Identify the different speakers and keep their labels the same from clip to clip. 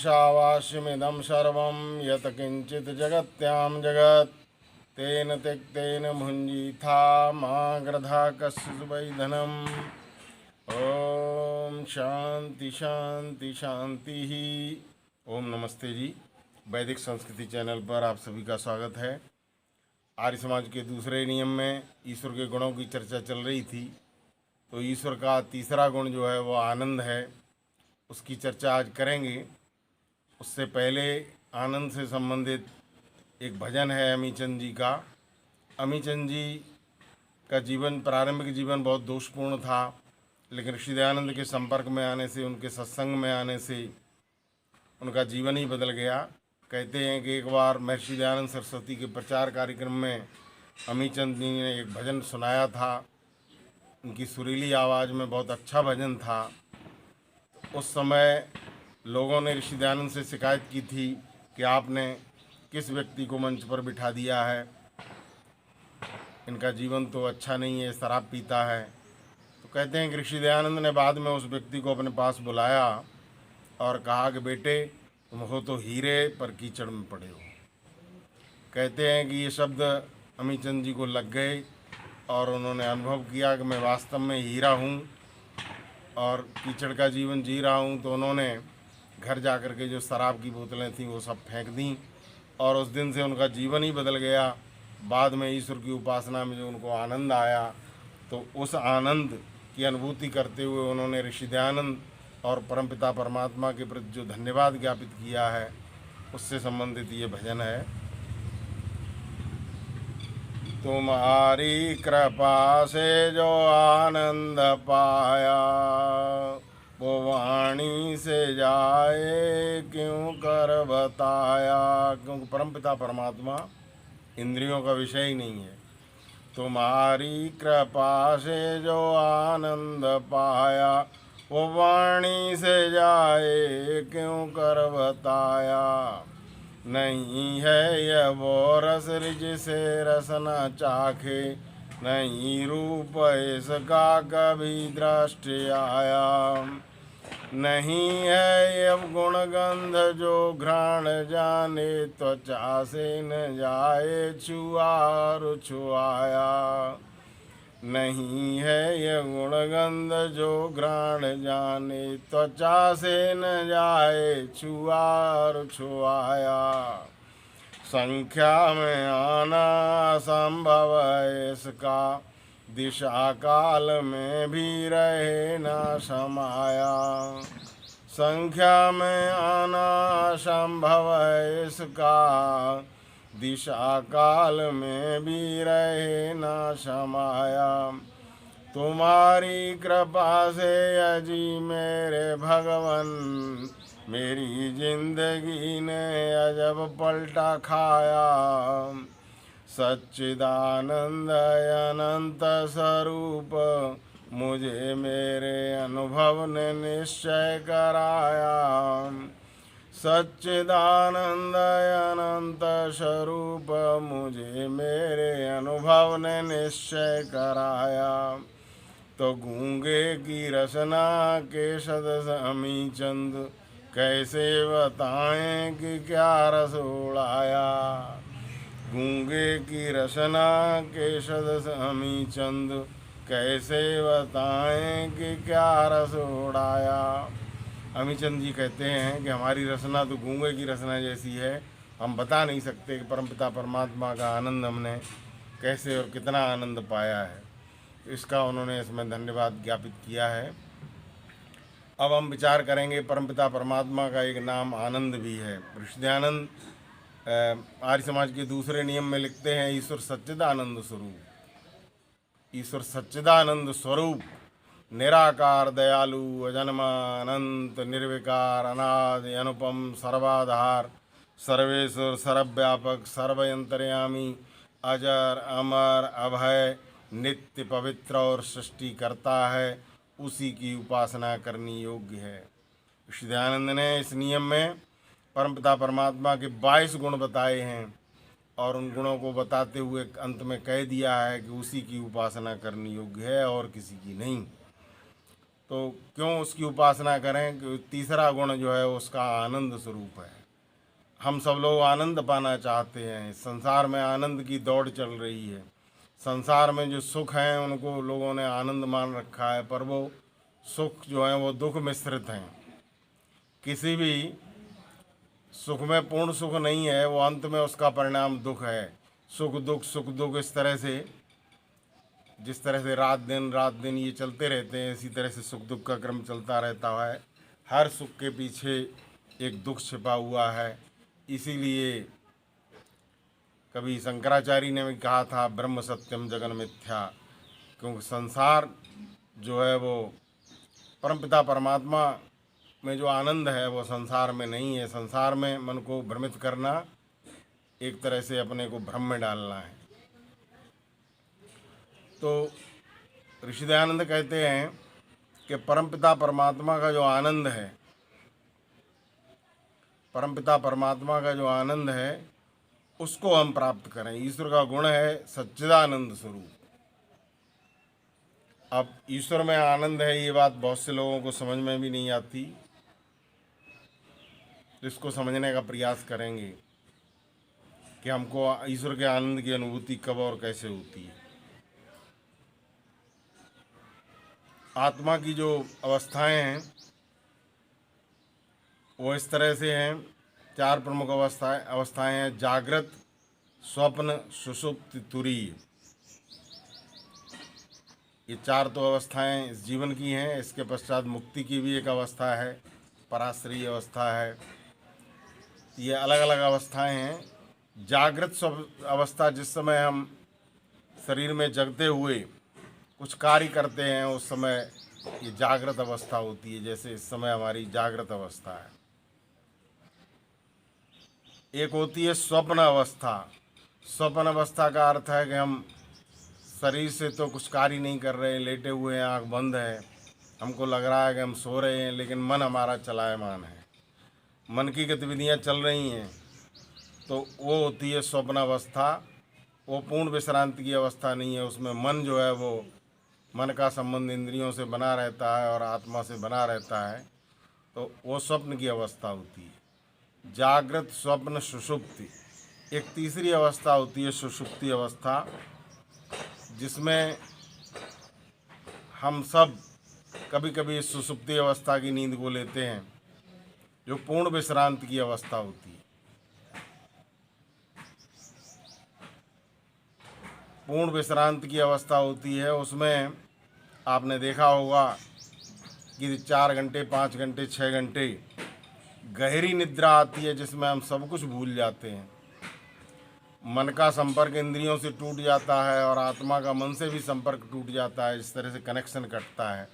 Speaker 1: ईशावास्यमिदं सर्वं यत् किञ्चित् जगत्यां जगत् तेन त्यक्तेन भुञ्जीथा मा गृधा कस्य वै धनम्। ओम शांति शांति शांति ही। ओम नमस्ते जी। वैदिक संस्कृति चैनल पर आप सभी का स्वागत है। आर्य समाज के दूसरे नियम में ईश्वर के गुणों की चर्चा चल रही थी, तो ईश्वर का तीसरा गुण जो है वो आनंद है, उसकी चर्चा आज करेंगे। उससे पहले आनंद से संबंधित एक भजन है अमीचंद जी का। अमीचंद जी का जीवन, प्रारंभिक जीवन बहुत दोषपूर्ण था, लेकिन ऋषि दयानंद के संपर्क में आने से, उनके सत्संग में आने से उनका जीवन ही बदल गया। कहते हैं कि एक बार महर्षि दयानंद सरस्वती के प्रचार कार्यक्रम में अमीचंद जी ने एक भजन सुनाया था। उनकी सुरीली आवाज़ में बहुत अच्छा भजन था। उस समय लोगों ने ऋषि दयानंद से शिकायत की थी कि आपने किस व्यक्ति को मंच पर बिठा दिया है, इनका जीवन तो अच्छा नहीं है, शराब पीता है। तो कहते हैं कि ऋषि दयानंद ने बाद में उस व्यक्ति को अपने पास बुलाया और कहा कि बेटे, तुम हो तो हीरे पर कीचड़ में पड़े हो। कहते हैं कि ये शब्द अमीचंद जी को लग गए और उन्होंने अनुभव किया कि मैं वास्तव में हीरा हूँ और कीचड़ का जीवन जी रहा हूँ। तो उन्होंने घर जा कर के जो शराब की बोतलें थीं वो सब फेंक दी और उस दिन से उनका जीवन ही बदल गया। बाद में ईश्वर की उपासना में जो उनको आनंद आया, तो उस आनंद की अनुभूति करते हुए उन्होंने ऋषि दयानंद और परमपिता परमात्मा के प्रति जो धन्यवाद ज्ञापित किया है, उससे संबंधित ये भजन है। तुम्हारी कृपा से जो आनंद पाया, वो वाणी से जाए क्यों कर बताया। क्योंकि परमपिता परमात्मा इंद्रियों का विषय ही नहीं है। तुम्हारी कृपा से जो आनंद पाया, वो वाणी से जाए क्यों कर बताया। नहीं है यह वो रस जिसे रस न चाखे, नहीं रूप इसका कभी दृष्टि आया। नहीं है यह गुण गंध जो घ्राण जाने, त्वचा से न जाए छुआ छुआया। नहीं है यह गुण गंध जो घ्राण जाने, त्वचा से न जाए छुआ छुआया। संख्या में आना संभव है इसका, दिशा काल में भी रहे ना समाया। संख्या में आना संभव है इसका, दिशा काल में भी रहे ना समाया। तुम्हारी कृपा से अजी मेरे भगवन, मेरी जिंदगी ने अजब पलटा खाया। सच्चिदानंद अनंत स्वरूप मुझे मेरे अनुभव ने निश्चय कराया। सच्चिदानंद अनंत स्वरूप मुझे मेरे अनुभव ने निश्चय कराया। तो गूंगे की रचना के सदस्य अमीचंद, कैसे बताएं कि क्या रस उड़ाया। गूंगे की रचना के सदस्य अमीचंद, कैसे बताएं कि क्या रस उड़ाया। अमीचंद जी कहते हैं कि हमारी रचना तो गूंगे की रचना जैसी है, हम बता नहीं सकते कि परमपिता परमात्मा का आनंद हमने कैसे और कितना आनंद पाया है। इसका उन्होंने इसमें धन्यवाद ज्ञापित किया है। अब हम विचार करेंगे, परमपिता परमात्मा का एक नाम आनंद भी है। ऋषि दयानंद आर्य समाज के दूसरे नियम में लिखते हैं, ईश्वर सच्चिदानंद स्वरूप। ईश्वर सच्चिदानंद स्वरूप, निराकार, दयालु, अजन्मा, अनंत, निर्विकार, अनादि, अनुपम, सर्वाधार, सर्वेश्वर, सर्वव्यापक, सर्वयंतर्यामी, अजर, अमर, अभय, नित्य, पवित्र और सृष्टि करता है, उसी की उपासना करनी योग्य है। ऋषि दयानंद ने इस नियम में परमपिता परमात्मा के 22 गुण बताए हैं और उन गुणों को बताते हुए अंत में कह दिया है कि उसी की उपासना करनी योग्य है और किसी की नहीं। तो क्यों उसकी उपासना करें कि तीसरा गुण जो है उसका आनंद स्वरूप है। हम सब लोग आनंद पाना चाहते हैं, संसार में आनंद की दौड़ चल रही है। संसार में जो सुख हैं उनको लोगों ने आनंद मान रखा है, पर वो सुख जो हैं वो दुख मिश्रित हैं। किसी भी सुख में पूर्ण सुख नहीं है, वो अंत में उसका परिणाम दुख है। सुख दुख इस तरह से, जिस तरह से रात दिन ये चलते रहते हैं, इसी तरह से सुख दुख का क्रम चलता रहता है। हर सुख के पीछे एक दुख छिपा हुआ है। इसीलिए कभी शंकराचार्य ने भी कहा था ब्रह्म सत्यम जगन मिथ्या, क्योंकि संसार जो है वो परमपिता परमात्मा में जो आनंद है वो संसार में नहीं है। संसार में मन को भ्रमित करना एक तरह से अपने को भ्रम में डालना है। तो ऋषि दयानंद कहते हैं कि परमपिता परमात्मा का जो आनंद है, परमपिता परमात्मा का जो आनंद है उसको हम प्राप्त करें। ईश्वर का गुण है सच्चिदानंद स्वरूप। अब ईश्वर में आनंद है, ये बात बहुत से लोगों को समझ में भी नहीं आती, तो इसको समझने का प्रयास करेंगे कि हमको ईश्वर के आनंद की अनुभूति कब और कैसे होती है। आत्मा की जो अवस्थाएं हैं वो इस तरह से हैं। 4 प्रमुख अवस्थाएं हैं: जागृत, स्वप्न, सुषुप्ति, तुरीय। ये 4 तो अवस्थाएं इस जीवन की हैं। इसके पश्चात मुक्ति की भी एक अवस्था है, पराश्रयी अवस्था है। ये अलग अलग अवस्थाएं हैं। जागृत अवस्था, जिस समय हम शरीर में जगते हुए कुछ कार्य करते हैं उस समय ये जागृत अवस्था होती है। जैसे इस समय हमारी जागृत अवस्था है। एक होती है स्वप्न अवस्था। स्वप्न अवस्था का अर्थ है कि हम शरीर से तो कुछ कार्य नहीं कर रहे हैं, लेटे हुए हैं, आँख बंद है, हमको लग रहा है कि हम सो रहे हैं, लेकिन मन हमारा चलायमान है, मन की गतिविधियाँ चल रही हैं। तो वो होती है स्वप्न अवस्था। वो पूर्ण विश्रांति की अवस्था नहीं है। उसमें मन जो है वो, मन का संबंध इंद्रियों से बना रहता है और आत्मा से बना रहता है, तो वो स्वप्न की अवस्था होती है। जागृत, स्वप्न, सुषुप्ति। एक तीसरी अवस्था होती है सुषुप्ति अवस्था, जिसमें हम सब कभी कभी इस सुषुप्ति अवस्था की नींद को लेते हैं, जो पूर्ण विश्रांति की अवस्था होती है। पूर्ण विश्रांति की अवस्था होती है, उसमें आपने देखा होगा कि 4 घंटे, 5 घंटे, 6 घंटे गहरी निद्रा आती है, जिसमें हम सब कुछ भूल जाते हैं। मन का संपर्क इंद्रियों से टूट जाता है और आत्मा का मन से भी संपर्क टूट जाता है। इस तरह से कनेक्शन कटता है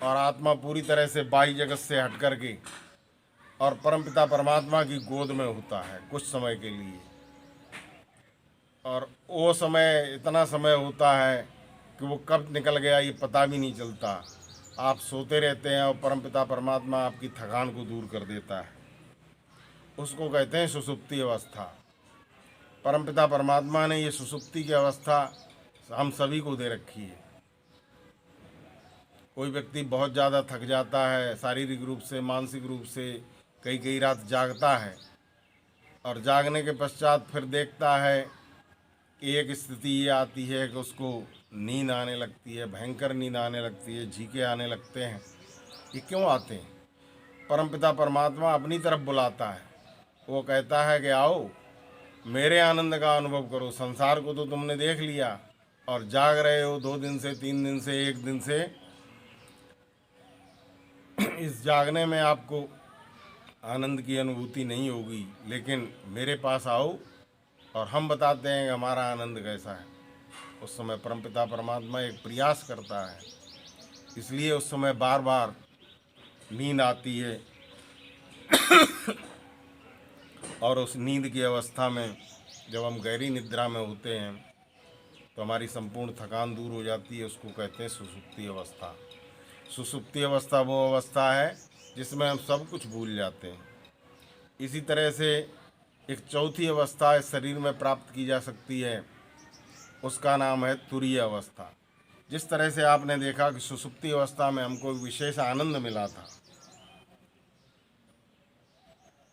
Speaker 1: और आत्मा पूरी तरह से बाह्य जगत से हट कर के और परमपिता परमात्मा की गोद में होता है कुछ समय के लिए। और वो समय इतना समय होता है कि वो कब निकल गया ये पता भी नहीं चलता। आप सोते रहते हैं और परमपिता परमात्मा आपकी थकान को दूर कर देता है। उसको कहते हैं सुषुप्ति अवस्था। परमपिता परमात्मा ने ये सुषुप्ति की अवस्था हम सभी को दे रखी है। कोई व्यक्ति बहुत ज़्यादा थक जाता है, शारीरिक रूप से, मानसिक रूप से, कई रात जागता है और जागने के पश्चात फिर देखता है कि एक स्थिति ये आती है कि उसको नींद आने लगती है, भयंकर नींद आने लगती है, झींके आने लगते हैं। ये क्यों आते हैं? परमपिता परमात्मा अपनी तरफ बुलाता है। वो कहता है कि आओ मेरे आनंद का अनुभव करो। संसार को तो तुमने देख लिया और जाग रहे हो 2 दिन से, 3 दिन से, 1 दिन से। इस जागने में आपको आनंद की अनुभूति नहीं होगी, लेकिन मेरे पास आओ और हम बताते हैं कि हमारा आनंद कैसा है। उस समय परमपिता परमात्मा एक प्रयास करता है, इसलिए उस समय बार बार नींद आती है। और उस नींद की अवस्था में जब हम गहरी निद्रा में होते हैं तो हमारी संपूर्ण थकान दूर हो जाती है। उसको कहते हैं सुषुप्ति अवस्था। सुषुप्ति अवस्था वो अवस्था है जिसमें हम सब कुछ भूल जाते हैं। इसी तरह से एक चौथी अवस्था इस शरीर में प्राप्त की जा सकती है, उसका नाम है तुरीय अवस्था। जिस तरह से आपने देखा कि सुषुप्ति अवस्था में हमको विशेष आनंद मिला था,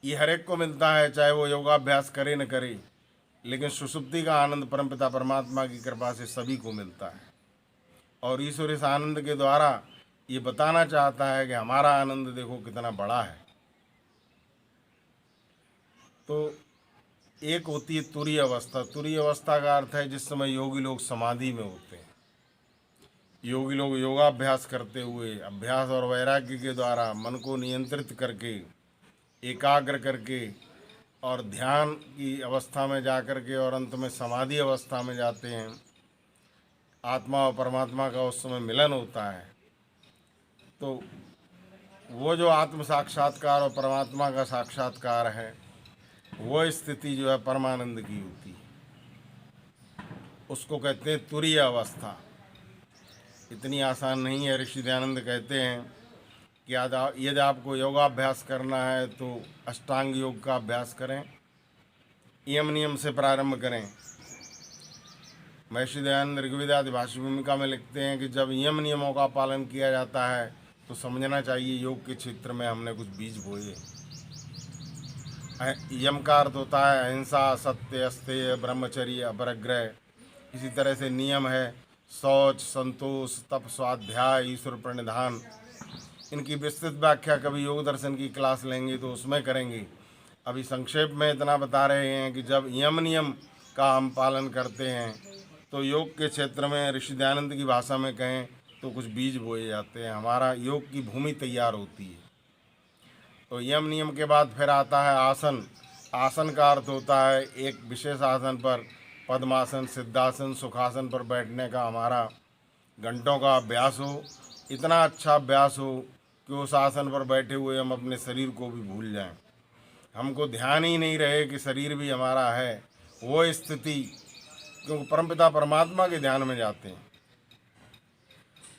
Speaker 1: ये हर एक को मिलता है, चाहे वो योगाभ्यास करे न करे, लेकिन सुषुप्ति का आनंद परमपिता परमात्मा की कृपा से सभी को मिलता है। और ईश्वर इस आनंद के द्वारा ये बताना चाहता है कि हमारा आनंद देखो कितना बड़ा है। तो एक होती है तुरीय अवस्था। तुरीय अवस्था का अर्थ है जिस समय योगी लोग समाधि में होते हैं। योगी लोग योगाभ्यास करते हुए अभ्यास और वैराग्य के द्वारा मन को नियंत्रित करके, एकाग्र करके और ध्यान की अवस्था में जा कर के और अंत में समाधि अवस्था में जाते हैं। आत्मा और परमात्मा का उस समय मिलन होता है। तो वो जो आत्म साक्षात्कार और परमात्मा का साक्षात्कार है, वो स्थिति जो है परमानंद की होती है। उसको कहते हैं तुरीय अवस्था। इतनी आसान नहीं है। ऋषि दयानंद कहते हैं कि यदि आपको योगाभ्यास करना है तो अष्टांग योग का अभ्यास करें, यम नियम से प्रारंभ करें। महर्षि दयानंद ऋग्वेदादि भाष्य भूमिका में लिखते हैं कि जब यम नियमों का पालन किया जाता है तो समझना चाहिए योग के क्षेत्र में हमने कुछ बीज बोए। यम का अर्थ होता है अहिंसा, सत्य, अस्तेय, ब्रह्मचर्य, अपरिग्रह। इसी तरह से नियम है शौच, संतोष, तप, स्वाध्याय, ईश्वर प्रणिधान। इनकी विस्तृत व्याख्या कभी योग दर्शन की क्लास लेंगे तो उसमें करेंगे। अभी संक्षेप में इतना बता रहे हैं कि जब यम नियम का हम पालन करते हैं तो योग के क्षेत्र में ऋषि दयानंद की भाषा में कहें तो कुछ बीज बोए जाते हैं, हमारा योग की भूमि तैयार होती है। तो यम नियम के बाद फिर आता है आसन। आसन का अर्थ होता है एक विशेष आसन पर, पद्मासन, सिद्धासन, सुखासन पर बैठने का हमारा घंटों का अभ्यास हो। इतना अच्छा अभ्यास हो कि उस आसन पर बैठे हुए हम अपने शरीर को भी भूल जाएं, हमको ध्यान ही नहीं रहे कि शरीर भी हमारा है। वो स्थिति, क्योंकि परमपिता परमात्मा के ध्यान में जाते हैं।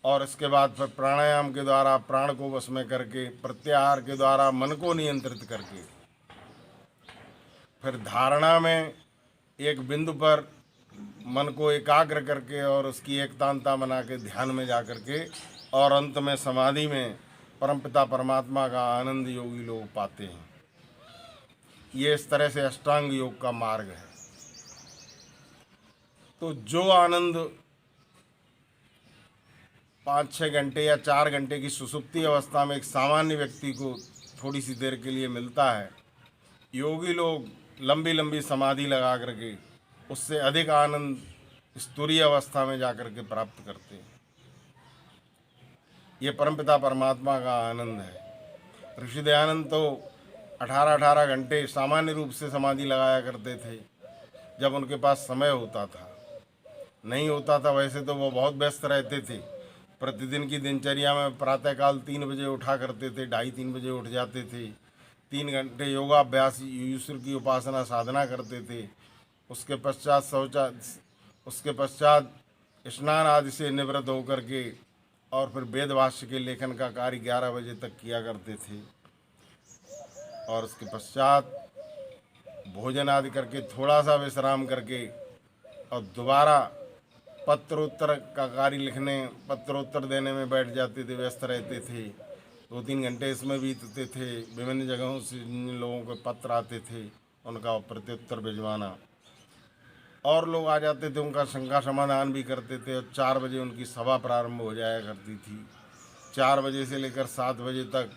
Speaker 1: और इसके बाद फिर प्राणायाम के द्वारा प्राण को वश में करके, प्रत्याहार के द्वारा मन को नियंत्रित करके, फिर धारणा में एक बिंदु पर मन को एकाग्र करके और उसकी एकतांता बना के ध्यान में जा कर के, और अंत में समाधि में परमपिता परमात्मा का आनंद योगी लोग पाते हैं। ये इस तरह से अष्टांग योग का मार्ग है। तो जो आनंद 5-6 घंटे या 4 घंटे की सुषुप्ति अवस्था में एक सामान्य व्यक्ति को थोड़ी सी देर के लिए मिलता है, योगी लोग लंबी लंबी समाधि लगा करके उससे अधिक आनंद इस तुरीय अवस्था में जाकर के प्राप्त करते हैं। ये परमपिता परमात्मा का आनंद है। ऋषि दयानंद तो 18-18 घंटे सामान्य रूप से समाधि लगाया करते थे जब उनके पास समय होता था। नहीं होता था वैसे तो वो बहुत व्यस्त रहते थे। प्रतिदिन की दिनचर्या में प्रातःकाल 3 बजे उठा करते थे, 2:30-3 बजे उठ जाते थे। 3 घंटे योगाभ्यास, ईश्वर की उपासना साधना करते थे। उसके पश्चात स्नान आदि से निवृत्त होकर के और फिर वेद भाष्य के लेखन का कार्य 11 बजे तक किया करते थे। और उसके पश्चात भोजन आदि करके थोड़ा सा विश्राम करके और दोबारा पत्रोत्तर का कार्य लिखने, पत्रोत्तर देने में बैठ जाते थे, व्यस्त रहते थे। 2-3 घंटे इसमें बीतते थे। विभिन्न जगहों से जिन लोगों के पत्र आते थे उनका प्रत्युत्तर भिजवाना, और लोग आ जाते थे, उनका शंका समाधान भी करते थे। और 4 बजे उनकी सभा प्रारंभ हो जाया करती थी। 4 बजे से लेकर 7 बजे तक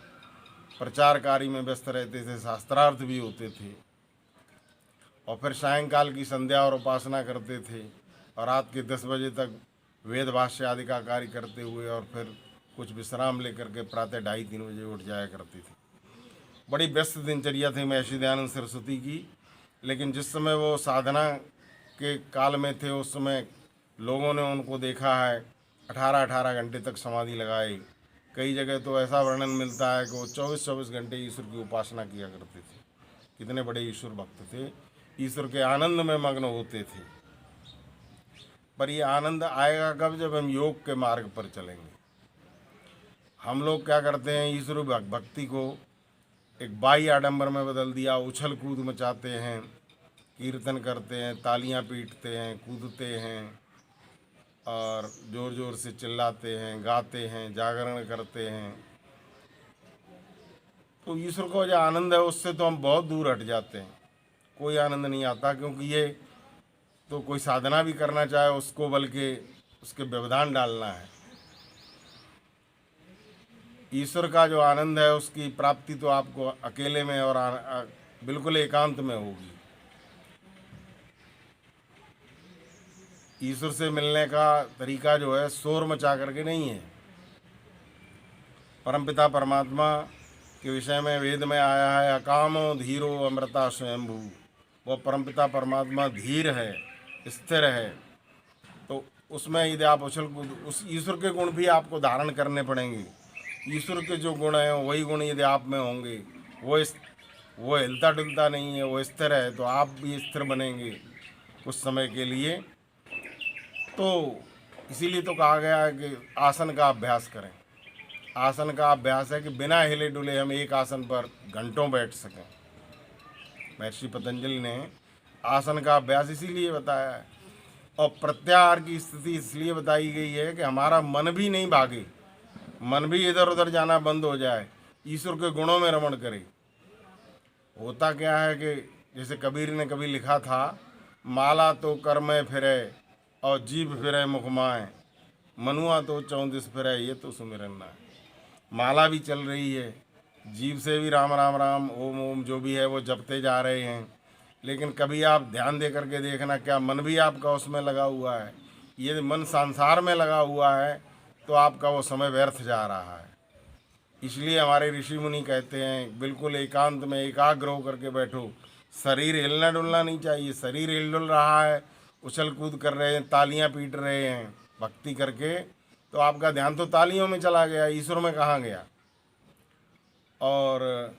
Speaker 1: प्रचार कार्य में व्यस्त रहते थे, शास्त्रार्थ भी होते थे। और फिर सायंकाल की संध्या और उपासना करते थे, और रात के 10 बजे तक वेद भाष्य आदि का कार्य करते हुए और फिर कुछ विश्राम लेकर के प्रातः 2:30-3 बजे उठ जाया करते थे। बड़ी व्यस्त दिनचर्या थी महर्षि दयानंद सरस्वती की। लेकिन जिस समय वो साधना के काल में थे उस समय लोगों ने उनको देखा है 18-18 घंटे तक समाधि लगाई। कई जगह तो ऐसा वर्णन मिलता है कि वो 24-24 घंटे ईश्वर की उपासना किया करते थे। कितने बड़े ईश्वर भक्त थे, ईश्वर के आनंद में मग्न होते थे। पर ये आनंद आएगा कब? जब हम योग के मार्ग पर चलेंगे। हम लोग क्या करते हैं, ईश्वर भक्ति को एक बाह्य आडंबर में बदल दिया। उछल कूद मचाते हैं, कीर्तन करते हैं, तालियां पीटते हैं, कूदते हैं, और ज़ोर ज़ोर से चिल्लाते हैं, गाते हैं, जागरण करते हैं, तो ईश्वर को जो आनंद है उससे तो हम बहुत दूर हट जाते हैं। कोई आनंद नहीं आता, क्योंकि ये तो कोई साधना भी करना चाहे उसको बल्कि उसके व्यवधान डालना है। ईश्वर का जो आनंद है उसकी प्राप्ति तो आपको अकेले में और बिल्कुल एकांत में होगी। ईश्वर से मिलने का तरीका जो है शोर मचा करके नहीं है। परमपिता परमात्मा के विषय में वेद में आया है, अकामो धीरो अमृता स्वयंभू। वो परमपिता परमात्मा धीर है, स्थिर है। तो उसमें यदि आप उस ईश्वर के गुण भी आपको धारण करने पड़ेंगे। ईश्वर के जो गुण हैं वही गुण यदि आप में होंगे, वो हिलता डुलता नहीं है, वो स्थिर है, तो आप भी स्थिर बनेंगे कुछ समय के लिए। तो इसीलिए तो कहा गया है कि आसन का अभ्यास करें। आसन का अभ्यास है कि बिना हिले डुले हम एक आसन पर घंटों बैठ सकें। महर्षि पतंजलि ने आसन का अभ्यास इसीलिए बताया है। और प्रत्याहार की स्थिति इसलिए बताई गई है कि हमारा मन भी नहीं भागे, मन भी इधर उधर जाना बंद हो जाए, ईश्वर के गुणों में रमण करे। होता क्या है कि जैसे कबीर ने कभी लिखा था, माला तो कर में फिरे और जीभ फिरे मुखमाए, मनुआ तो 34 फिरे ये तो सुमिरन ना। माला भी चल रही है, जीभ से भी राम राम राम ओम ओम जो भी है वो जपते जा रहे हैं, लेकिन कभी आप ध्यान दे करके देखना क्या मन भी आपका उसमें लगा हुआ है। ये मन संसार में लगा हुआ है तो आपका वो समय व्यर्थ जा रहा है। इसलिए हमारे ऋषि मुनि कहते हैं बिल्कुल एकांत में एकाग्र होकर के बैठो। शरीर हिलना डुलना नहीं चाहिए। शरीर हिल डुल रहा है, उछल कूद कर रहे हैं, तालियां पीट रहे हैं भक्ति करके, तो आपका ध्यान तो तालियों में चला गया, ईश्वर में कहाँ गया। और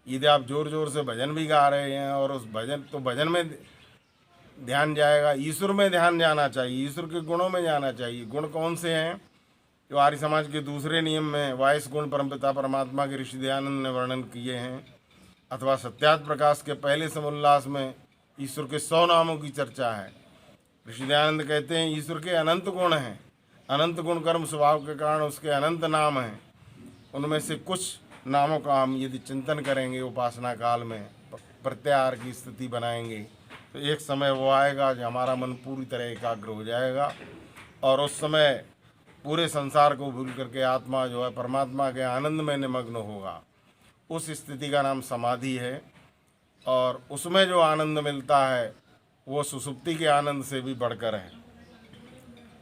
Speaker 1: यदि आप ज़ोर ज़ोर से भजन भी गा रहे हैं और उस भजन में ध्यान जाएगा, ईश्वर में ध्यान जाना चाहिए, ईश्वर के गुणों में जाना चाहिए। गुण कौन से हैं जो आर्य समाज के दूसरे नियम में वाइस गुण परमपिता परमात्मा के ऋषि दयानंद ने वर्णन किए हैं, अथवा सत्यार्थ प्रकाश के पहले समुल्लास में ईश्वर के 100 नामों की चर्चा है। ऋषि दयानंद कहते हैं ईश्वर के अनंत गुण हैं, अनंत गुण कर्म स्वभाव के कारण उसके अनंत नाम हैं। उनमें से कुछ नामों का हम यदि चिंतन करेंगे उपासना काल में, प्रत्याहार की स्थिति बनाएंगे, तो एक समय वो आएगा जो हमारा मन पूरी तरह एकाग्र हो जाएगा और उस समय पूरे संसार को भूल करके आत्मा जो है परमात्मा के आनंद में निमग्न होगा। उस स्थिति का नाम समाधि है और उसमें जो आनंद मिलता है वो सुसुप्ति के आनंद से भी बढ़कर है।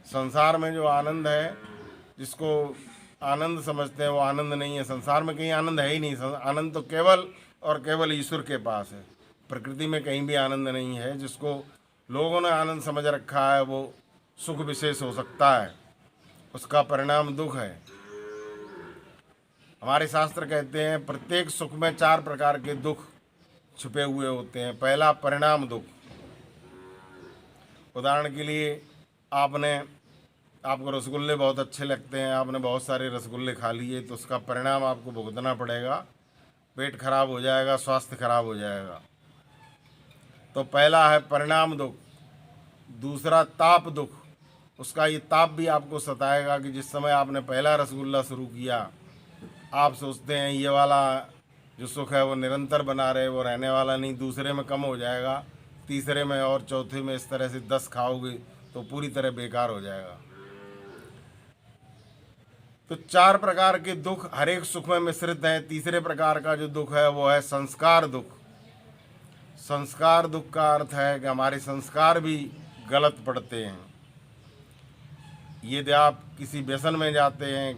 Speaker 1: संसार में जो आनंद है, जिसको आनंद समझते हैं, वो आनंद नहीं है। संसार में कहीं आनंद है ही नहीं। आनंद तो केवल और केवल ईश्वर के पास है। प्रकृति में कहीं भी आनंद नहीं है। जिसको लोगों ने आनंद समझ रखा है वो सुख विशेष हो सकता है, उसका परिणाम दुख है। हमारे शास्त्र कहते हैं प्रत्येक सुख में 4 प्रकार के दुख छुपे हुए होते हैं। पहला परिणाम दुख। उदाहरण के लिए आपको रसगुल्ले बहुत अच्छे लगते हैं, आपने बहुत सारे रसगुल्ले खा लिए, तो उसका परिणाम आपको भुगतना पड़ेगा, पेट खराब हो जाएगा, स्वास्थ्य खराब हो जाएगा। तो पहला है परिणाम दुख। दूसरा ताप दुख। उसका ये ताप भी आपको सताएगा कि जिस समय आपने पहला रसगुल्ला शुरू किया, आप सोचते हैं ये वाला जो सुख है वो निरंतर बना रहे, वो रहने वाला नहीं, दूसरे में कम हो जाएगा, तीसरे में और चौथे में इस तरह से 10 खाओगे तो पूरी तरह बेकार हो जाएगा। तो 4 प्रकार के दुख हर एक सुख में मिश्रित हैं। तीसरे प्रकार का जो दुख है वो है संस्कार दुख। संस्कार दुख का अर्थ है कि हमारे संस्कार भी गलत पड़ते हैं। यदि आप किसी व्यसन में जाते हैं,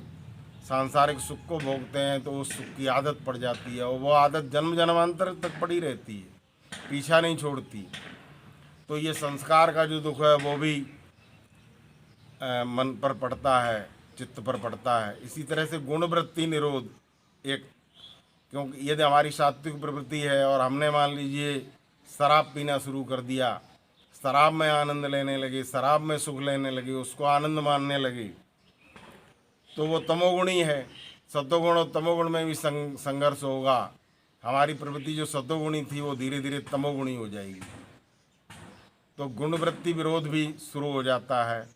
Speaker 1: सांसारिक सुख को भोगते हैं, तो उस सुख की आदत पड़ जाती है और वो आदत जन्म जन्मांतर तक पड़ी रहती है, पीछा नहीं छोड़ती। तो ये संस्कार का जो दुख है वो भी मन पर पड़ता है, चित्त पर पड़ता है। इसी तरह से गुणवृत्ति निरोध एक, क्योंकि यदि हमारी सात्विक प्रवृत्ति है और हमने मान लीजिए शराब पीना शुरू कर दिया, शराब में आनंद लेने लगे, शराब में सुख लेने लगे, उसको आनंद मानने लगे, तो वो तमोगुणी है। सत्वगुण और तमोगुण में भी संघर्ष होगा। हमारी प्रवृत्ति जो सत्वगुणी थी वो धीरे धीरे तमोगुणी हो जाएगी, तो गुणवृत्ति विरोध भी शुरू हो जाता है।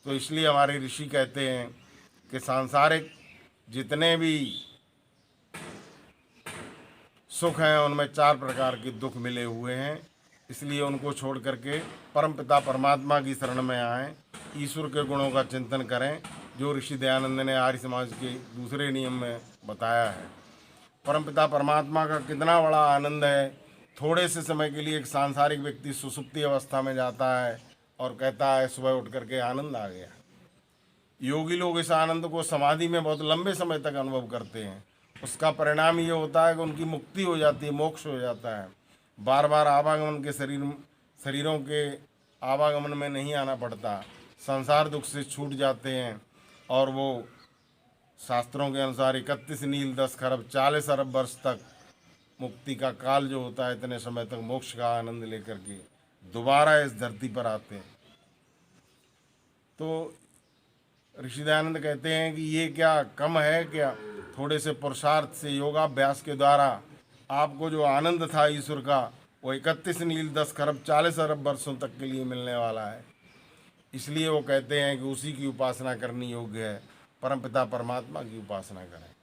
Speaker 1: तो इसलिए हमारे ऋषि कहते हैं कि सांसारिक जितने भी सुख हैं उनमें 4 प्रकार के दुख मिले हुए हैं, इसलिए उनको छोड़ करके परमपिता परमात्मा की शरण में आएं, ईश्वर के गुणों का चिंतन करें, जो ऋषि दयानंद ने आर्य समाज के दूसरे नियम में बताया है। परमपिता परमात्मा का कितना बड़ा आनंद है। थोड़े से समय के लिए एक सांसारिक व्यक्ति सुसुप्ति अवस्था में जाता है और कहता है सुबह उठ करके आनंद आ गया। योगी लोग इस आनंद को समाधि में बहुत लंबे समय तक अनुभव करते हैं। उसका परिणाम ये होता है कि उनकी मुक्ति हो जाती है, मोक्ष हो जाता है। बार बार आवागमन के शरीरों के आवागमन में नहीं आना पड़ता, संसार दुख से छूट जाते हैं और वो शास्त्रों के अनुसार 31 नील 10 खरब 40 अरब वर्ष तक मुक्ति का काल जो होता है, इतने समय तक मोक्ष का आनंद लेकर के दोबारा इस धरती पर आते हैं। तो ऋषि दयानंद कहते हैं कि ये क्या कम है क्या? थोड़े से पुरुषार्थ से योगाभ्यास के द्वारा आपको जो आनंद था ईश्वर का, वो 31 नील 10 खरब 40 अरब वर्षों तक के लिए मिलने वाला है। इसलिए वो कहते हैं कि उसी की उपासना करनी योग्य है, परमपिता परमात्मा की उपासना करें।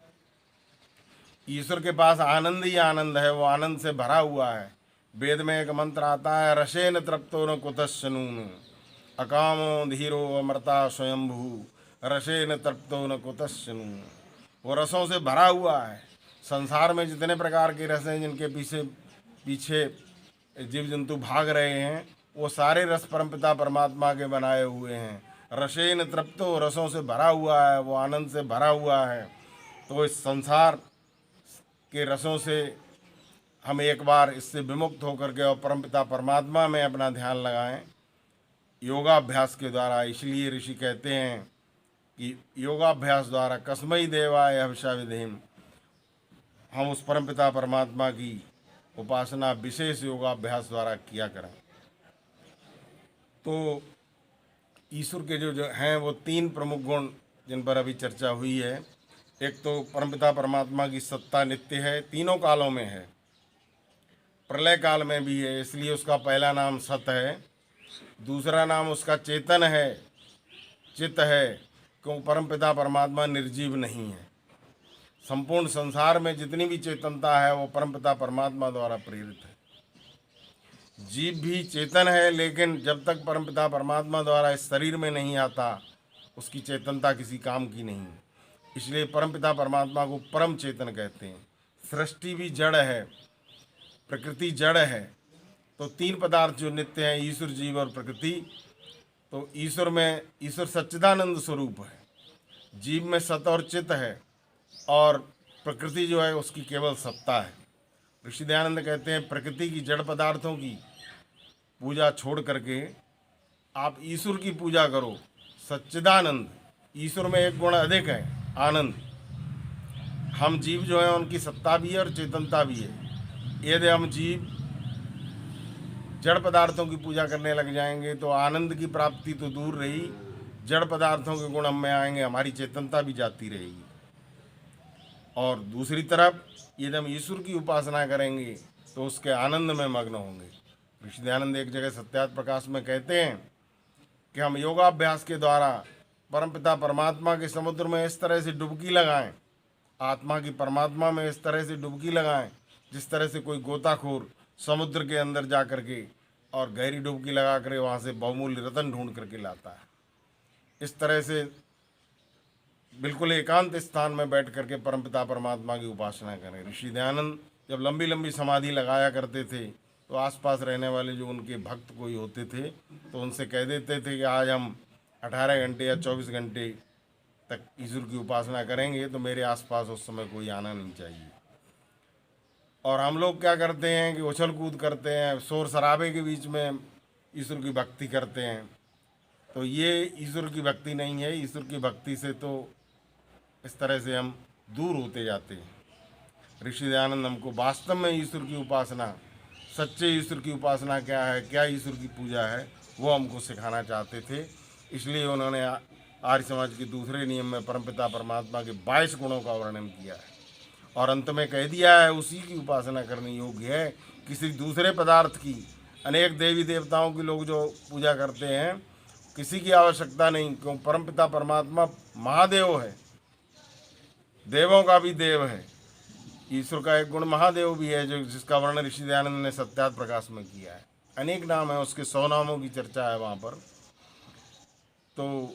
Speaker 1: ईश्वर के पास आनंद ही आनंद है, वो आनंद से भरा हुआ है। वेद में एक मंत्र आता है, रसेन तृप्तो न कुतश्चनून अकामो धीरो अमृता स्वयंभू रसेन तृप्तो न कुतश्चनून। वो रसों से भरा हुआ है। संसार में जितने प्रकार के रस हैं जिनके पीछे जीव जंतु भाग रहे हैं, वो सारे रस परमपिता परमात्मा के बनाए हुए हैं। रसेन तृप्तो, रसों से भरा हुआ है, वो आनंद से भरा हुआ है। तो इस संसार के रसों से हम एक बार इससे विमुक्त होकर के और परमपिता परमात्मा में अपना ध्यान लगाएं योगाभ्यास के द्वारा। इसलिए ऋषि कहते हैं कि योगाभ्यास द्वारा कस्मै देवाय हविषा विधिम, हम उस परमपिता परमात्मा की उपासना विशेष योगाभ्यास द्वारा किया करें। तो ईश्वर के जो हैं वो 3 प्रमुख गुण जिन पर अभी चर्चा हुई है। एक तो परमपिता परमात्मा की सत्ता नित्य है, तीनों कालों में है, प्रलय काल में भी है, इसलिए उसका पहला नाम सत है। दूसरा नाम उसका चेतन है, चित्त है, क्योंकि परमपिता परमात्मा निर्जीव नहीं है। संपूर्ण संसार में जितनी भी चेतनता है वो परमपिता परमात्मा द्वारा प्रेरित है। जीव भी चेतन है, लेकिन जब तक परमपिता परमात्मा द्वारा इस शरीर में नहीं आता उसकी चेतनता किसी काम की नहीं। इसलिए परमपिता परमात्मा को परम चेतन कहते हैं। सृष्टि भी जड़ है, प्रकृति जड़ है। तो 3 पदार्थ जो नित्य हैं, ईश्वर, जीव और प्रकृति। तो ईश्वर सच्चिदानंद स्वरूप है, जीव में सत और चित है, और प्रकृति जो है उसकी केवल सत्ता है। ऋषि दयानंद कहते हैं प्रकृति की जड़ पदार्थों की पूजा छोड़ करके आप ईश्वर की पूजा करो, सच्चिदानंद। ईश्वर में एक गुण अधिक है, आनंद। हम जीव जो है उनकी सत्ता भी है और चेतनता भी है। यदि हम जीव जड़ पदार्थों की पूजा करने लग जाएंगे तो आनंद की प्राप्ति तो दूर रही, जड़ पदार्थों के गुण हम में आएंगे, हमारी चेतनता भी जाती रहेगी। और दूसरी तरफ यदि हम ईश्वर की उपासना करेंगे तो उसके आनंद में मग्न होंगे। ऋषि दयानंद एक जगह सत्यार्थ प्रकाश में कहते हैं कि हम योगाभ्यास के द्वारा परमपिता परमात्मा के समुद्र में इस तरह से डुबकी लगाएं, आत्मा की परमात्मा में इस तरह से डुबकी लगाएं जिस तरह से कोई गोताखोर समुद्र के अंदर जा करके और गहरी डुबकी लगा कर वहाँ से बहुमूल्य रत्न ढूंढ करके लाता है। इस तरह से बिल्कुल एकांत स्थान में बैठ करके परमपिता परमात्मा की उपासना करें। ऋषि दयानंद जब लंबी लंबी समाधि लगाया करते थे तो आसपास रहने वाले जो उनके भक्त कोई होते थे तो उनसे कह देते थे कि आज हम 18 घंटे या 24 घंटे तक ईश्वर की उपासना करेंगे, तो मेरे आसपास उस समय कोई आना नहीं चाहिए। और हम लोग क्या करते हैं कि उछल कूद करते हैं, शोर शराबे के बीच में ईश्वर की भक्ति करते हैं। तो ये ईश्वर की भक्ति नहीं है। ईश्वर की भक्ति से तो इस तरह से हम दूर होते जाते हैं। ऋषि दयानंद हमको वास्तव में ईश्वर की उपासना, सच्चे ईश्वर की उपासना क्या है, क्या ईश्वर की पूजा है, वो हमको सिखाना चाहते थे। इसलिए उन्होंने आर्य समाज के दूसरे नियम में परमपिता परमात्मा के 22 गुणों का वर्णन किया है और अंत में कह दिया है उसी की उपासना करनी योग्य है। किसी दूसरे पदार्थ की, अनेक देवी देवताओं की लोग जो पूजा करते हैं किसी की आवश्यकता नहीं, क्यों परमपिता परमात्मा महादेव है, देवों का भी देव है। ईश्वर का एक गुण महादेव भी है, जो जिसका वर्णन ऋषि दयानंद ने सत्यार्थ प्रकाश में किया है। अनेक नाम है उसके, 100 नामों की चर्चा है वहाँ पर। तो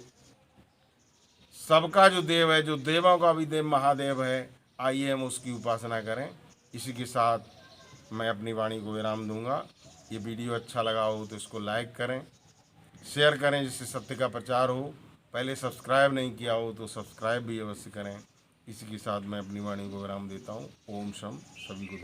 Speaker 1: सबका जो देव है, जो देवों का भी देव महादेव है, आइए हम उसकी उपासना करें। इसी के साथ मैं अपनी वाणी को विराम दूंगा। ये वीडियो अच्छा लगा हो तो इसको लाइक करें, शेयर करें, जिससे सत्य का प्रचार हो। पहले सब्सक्राइब नहीं किया हो तो सब्सक्राइब भी अवश्य करें। इसी के साथ मैं अपनी वाणी को विराम देता हूँ। ओम शम, सभी को।